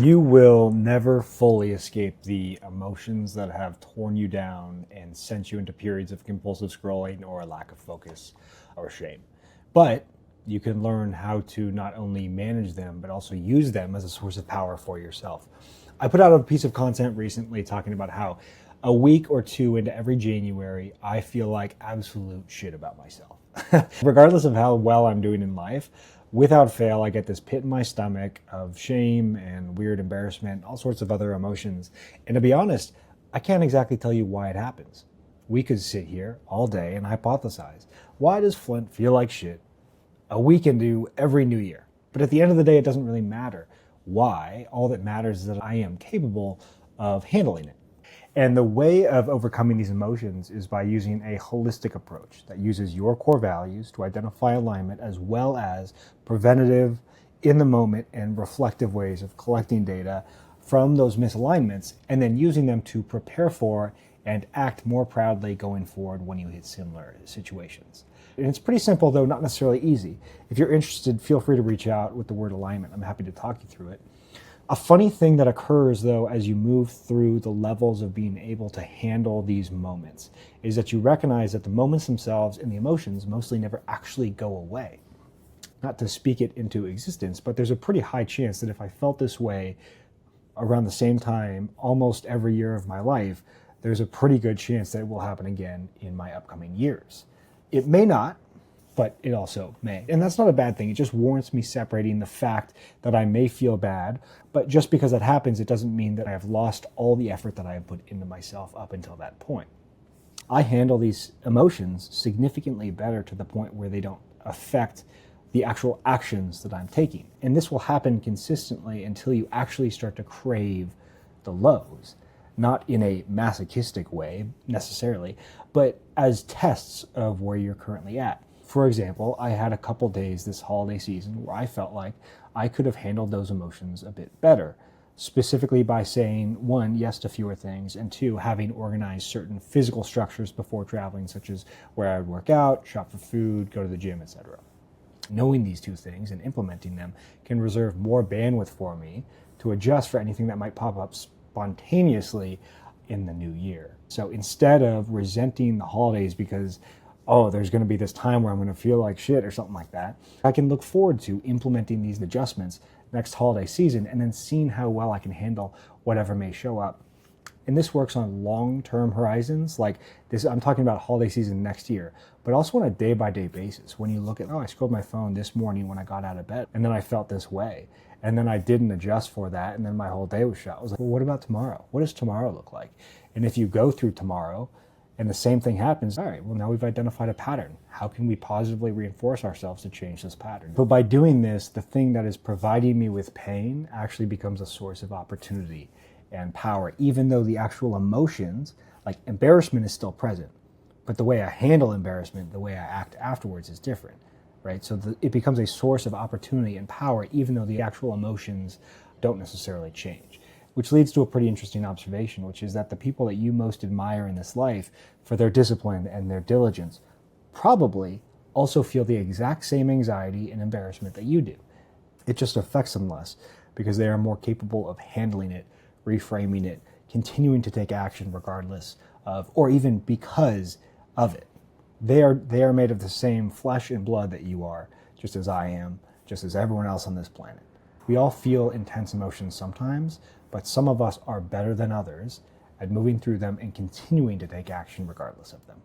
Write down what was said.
You will never fully escape the emotions that have torn you down and sent you into periods of compulsive scrolling or a lack of focus or shame. But you can learn how to not only manage them, but also use them as a source of power for yourself. I put out a piece of content recently talking about how a week or two into every January, I feel like absolute shit about myself. Regardless of how well I'm doing in life, without fail, I get this pit in my stomach of shame and weird embarrassment, all sorts of other emotions. And to be honest, I can't exactly tell you why it happens. We could sit here all day and hypothesize. Why does Flint feel like shit a week into every new year? But at the end of the day, it doesn't really matter why. All that matters is that I am capable of handling it. And the way of overcoming these emotions is by using a holistic approach that uses your core values to identify alignment, as well as preventative, in the moment, and reflective ways of collecting data from those misalignments and then using them to prepare for and act more proudly going forward when you hit similar situations. And it's pretty simple, though not necessarily easy. If you're interested, feel free to reach out with the word alignment. I'm happy to talk you through it. A funny thing that occurs, though, as you move through the levels of being able to handle these moments is that you recognize that the moments themselves and the emotions mostly never actually go away. Not to speak it into existence, but there's a pretty high chance that if I felt this way around the same time almost every year of my life, there's a pretty good chance that it will happen again in my upcoming years. It may not, but it also may. And that's not a bad thing. It just warrants me separating the fact that I may feel bad, but just because that happens, it doesn't mean that I have lost all the effort that I have put into myself up until that point. I handle these emotions significantly better to the point where they don't affect the actual actions that I'm taking. And this will happen consistently until you actually start to crave the lows. Not in a masochistic way necessarily, but as tests of where you're currently at. For example, I had a couple days this holiday season where I felt like I could have handled those emotions a bit better, specifically by saying, one, yes to fewer things, and two, having organized certain physical structures before traveling, such as where I would work out, shop for food, go to the gym, etc. Knowing these two things and implementing them can reserve more bandwidth for me to adjust for anything that might pop up spontaneously in the new year. So instead of resenting the holidays because there's going to be this time where I'm going to feel like shit or something like that, I can look forward to implementing these adjustments next holiday season and then seeing how well I can handle whatever may show up. And this works on long-term horizons, like this. I'm talking about holiday season next year, but also on a day-by-day basis. When you look at, I scrolled my phone this morning when I got out of bed, and then I felt this way, and then I didn't adjust for that, and then my whole day was shot. I was like, well, what about tomorrow? What does tomorrow look like? And if you go through tomorrow, and the same thing happens, all right, well, now we've identified a pattern. How can we positively reinforce ourselves to change this pattern? But by doing this, the thing that is providing me with pain actually becomes a source of opportunity and power, even though the actual emotions, like embarrassment, is still present. But the way I handle embarrassment, the way I act afterwards is different, right? So it becomes a source of opportunity and power, even though the actual emotions don't necessarily change. Which leads to a pretty interesting observation, which is that the people that you most admire in this life for their discipline and their diligence probably also feel the exact same anxiety and embarrassment that you do. It just affects them less because they are more capable of handling it, reframing it, continuing to take action regardless of, or even because of it. They are made of the same flesh and blood that you are, just as I am, just as everyone else on this planet. We all feel intense emotions sometimes, but some of us are better than others at moving through them and continuing to take action regardless of them.